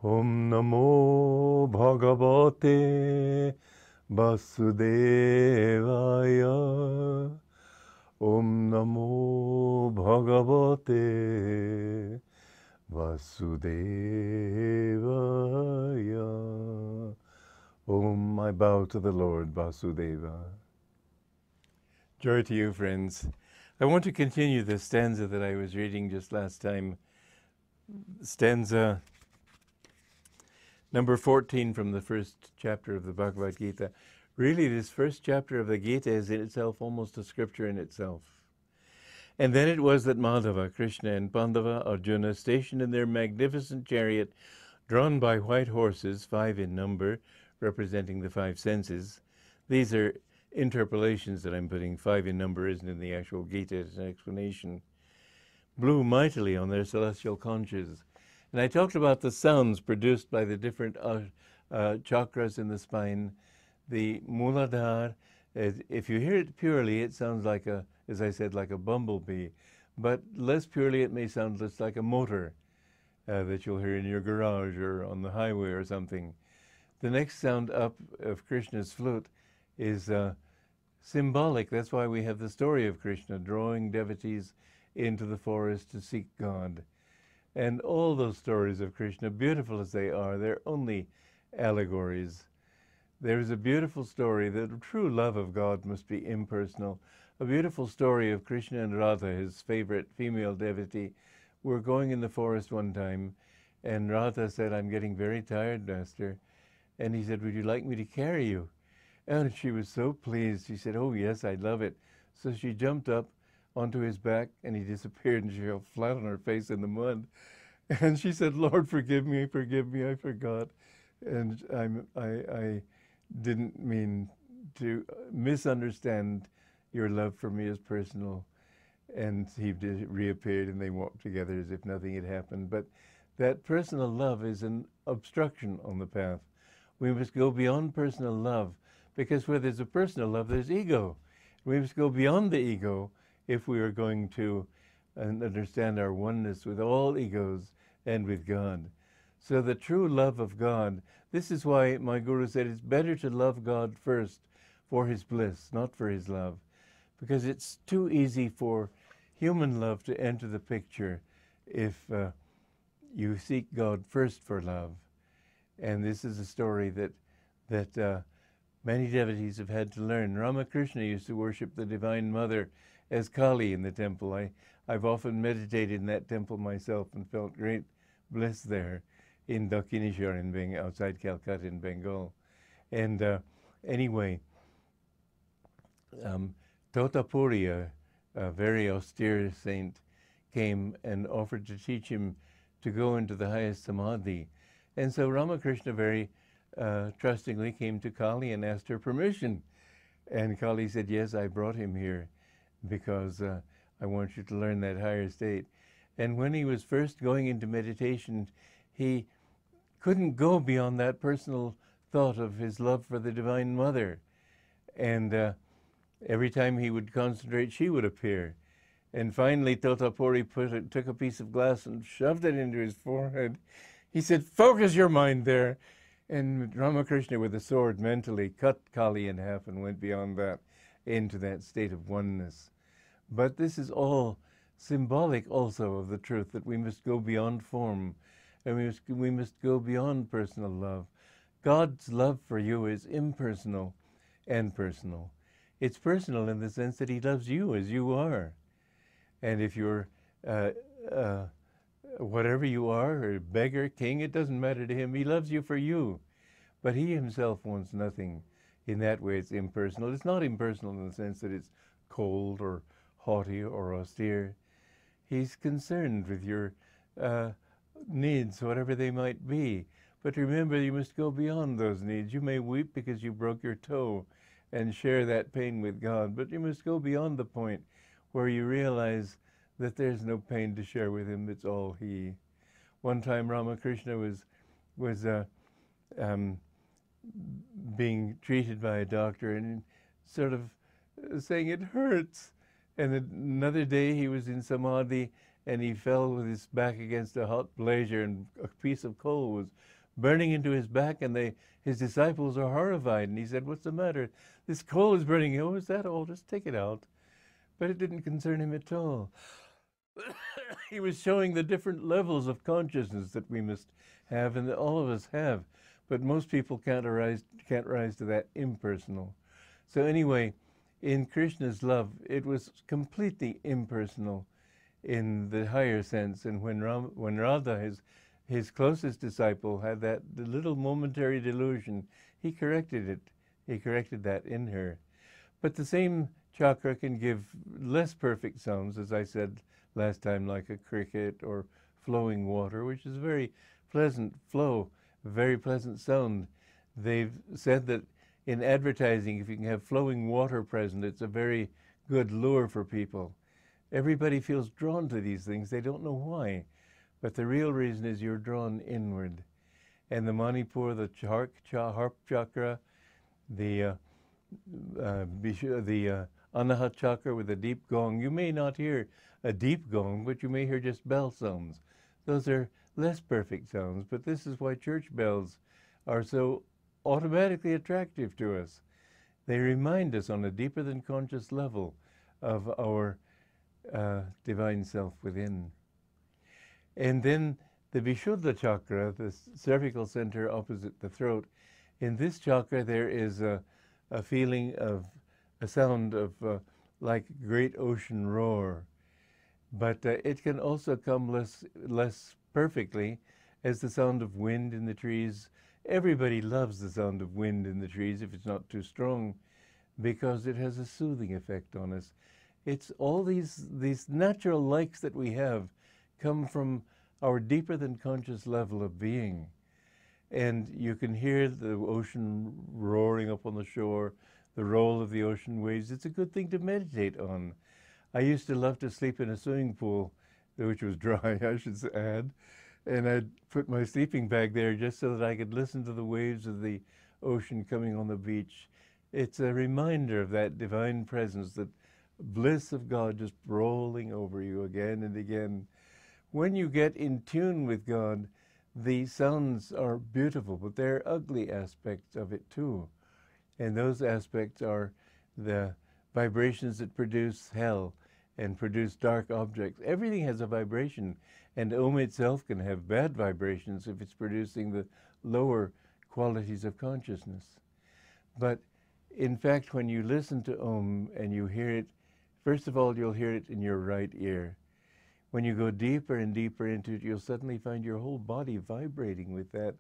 Om Namo Bhagavate Vasudevaya. Om Namo Bhagavate Vasudevaya. Om, I bow to the Lord Vasudeva. Joy to you, friends. I want to continue the stanza that I was reading just last time. Stanza number 14 from the first chapter of the Bhagavad Gita. Really, this first chapter of the Gita is in itself almost a scripture in itself. And then it was that Madhava, Krishna, and Pandava, Arjuna, stationed in their magnificent chariot, drawn by white horses, 5 in number, representing the 5 senses. These are interpolations that I'm putting. 5 in number isn't in the actual Gita, it's an explanation. Blew mightily on their celestial conches. And I talked about the sounds produced by the different chakras in the spine. The Muladhara, if you hear it purely, it sounds like as I said, like a bumblebee. But less purely, it may sound just like a motor that you'll hear in your garage or on the highway or something. The next sound up of Krishna's flute is symbolic. That's why we have the story of Krishna drawing devotees into the forest to seek God. And all those stories of Krishna, beautiful as they are, they're only allegories. There is a beautiful story that the true love of God must be impersonal. A beautiful story of Krishna and Radha, his favorite female devotee. Were going in the forest one time, and Radha said, "I'm getting very tired, Master." And he said, "Would you like me to carry you?" And she was so pleased. She said, "Oh, yes, I'd love it." So she jumped up onto his back, and he disappeared, and she fell flat on her face in the mud. And she said, "Lord, forgive me, I forgot." And I didn't mean to misunderstand your love for me as personal. And he reappeared, and they walked together as if nothing had happened. But that personal love is an obstruction on the path. We must go beyond personal love, because where there's a personal love, there's ego. We must go beyond the ego if we are going to understand our oneness with all egos and with God. So the true love of God, this is why my Guru said it's better to love God first for his bliss, not for his love, because it's too easy for human love to enter the picture if you seek God first for love. And this is a story that many devotees have had to learn. Ramakrishna used to worship the Divine Mother as Kali in the temple. I've often meditated in that temple myself and felt great bliss there in Dakshineshwar, outside Calcutta in Bengal. And anyway, Totapuri, a very austere saint, came and offered to teach him to go into the highest samadhi. And so Ramakrishna very trustingly came to Kali and asked her permission. And Kali said, "Yes, I brought him here because I want you to learn that higher state." And when he was first going into meditation, he couldn't go beyond that personal thought of his love for the Divine Mother. And every time he would concentrate, she would appear. And finally, Totapuri took a piece of glass and shoved it into his forehead. He said, "Focus your mind there." And Ramakrishna, with a sword, mentally cut Kali in half and went beyond that into that state of oneness. But this is all symbolic also of the truth that we must go beyond form, and we must go beyond personal love. God's love for you is impersonal and personal. It's personal in the sense that he loves you as you are. And if you're whatever you are, or beggar, king, it doesn't matter to him. He loves you for you. But he himself wants nothing. In that way, it's impersonal. It's not impersonal in the sense that it's cold or haughty or austere. He's concerned with your needs, whatever they might be. But remember, you must go beyond those needs. You may weep because you broke your toe and share that pain with God, but you must go beyond the point where you realize that there's no pain to share with him. It's all he. One time Ramakrishna was being treated by a doctor and sort of saying it hurts. And another day he was in samadhi and he fell with his back against a hot brazier, and a piece of coal was burning into his back, and his disciples are horrified. And he said, "What's the matter? This coal is burning." "Oh, is that all? Just take it out." But it didn't concern him at all. He was showing the different levels of consciousness that we must have, and that all of us have. But most people can't rise to that impersonal. So anyway, in Krishna's love, it was completely impersonal in the higher sense. And when Radha, his closest disciple, had the little momentary delusion, he corrected it. He corrected that in her. But the same chakra can give less perfect sounds, as I said last time, like a cricket or flowing water, which is a very pleasant flow, a very pleasant sound. They've said that in advertising, if you can have flowing water present, it's a very good lure for people. Everybody feels drawn to these things. They don't know why. But the real reason is you're drawn inward. And the Manipur, the harp chakra, the Anahat chakra with a deep gong. You may not hear a deep gong, but you may hear just bell sounds. Those are less perfect sounds, but this is why church bells are so automatically attractive to us. They remind us on a deeper than conscious level of our divine self within. And then the Vishuddha chakra, the cervical center opposite the throat, in this chakra there is a feeling of a sound of like great ocean roar. But it can also come less perfectly as the sound of wind in the trees. Everybody loves the sound of wind in the trees if it's not too strong, because it has a soothing effect on us. It's all these natural likes that we have come from our deeper than conscious level of being. And you can hear the ocean roaring up on the shore, the roll of the ocean waves. It's a good thing to meditate on. I used to love to sleep in a swimming pool, which was dry, I should add, and I'd put my sleeping bag there just so that I could listen to the waves of the ocean coming on the beach. It's a reminder of that divine presence, that bliss of God just rolling over you again and again. When you get in tune with God, the sounds are beautiful, but there are ugly aspects of it too. And those aspects are the vibrations that produce hell and produce dark objects. Everything has a vibration, and Om itself can have bad vibrations if it's producing the lower qualities of consciousness. But in fact, when you listen to Om and you hear it, first of all, you'll hear it in your right ear. When you go deeper and deeper into it, you'll suddenly find your whole body vibrating with that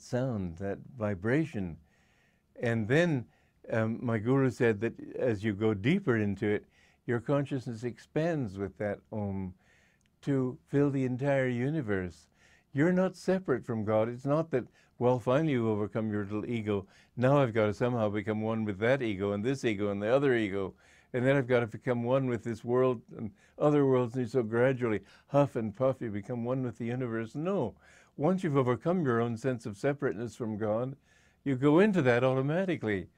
sound, that vibration. And then my guru said that as you go deeper into it, your consciousness expands with that Om to fill the entire universe. You're not separate from God. It's not that, well, finally you overcome your little ego. Now I've got to somehow become one with that ego and this ego and the other ego. And then I've got to become one with this world and other worlds. And so gradually, huff and puff, you become one with the universe. No. Once you've overcome your own sense of separateness from God, you go into that automatically.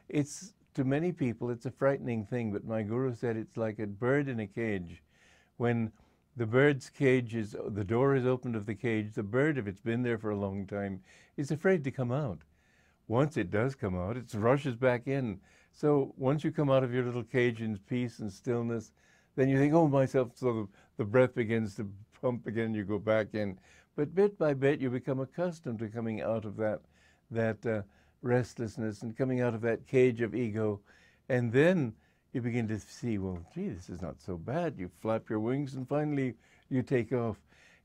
It's, to many people, it's a frightening thing, but my guru said it's like a bird in a cage. When the bird's cage the door is opened of the cage, the bird, if it's been there for a long time, is afraid to come out. Once it does come out, it rushes back in. So once you come out of your little cage in peace and stillness, then you think, oh, myself, so the breath begins to pump again, you go back in. But bit by bit, you become accustomed to coming out of that restlessness and coming out of that cage of ego. And then you begin to see, well, gee, this is not so bad. You flap your wings and finally you take off.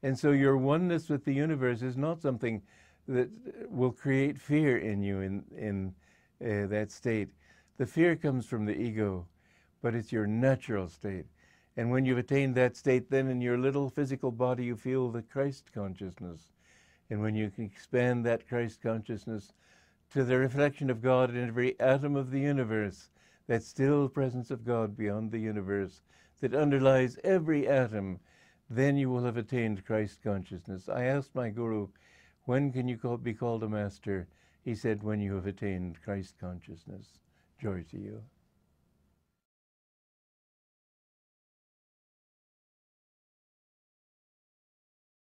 And so your oneness with the universe is not something that will create fear in you in that state. The fear comes from the ego, but it's your natural state. And when you've attained that state, then in your little physical body, you feel the Christ consciousness. And when you can expand that Christ consciousness to the reflection of God in every atom of the universe, that still presence of God beyond the universe that underlies every atom, then you will have attained Christ consciousness. I asked my guru, when can you be called a master? He said, when you have attained Christ consciousness. Joy to you.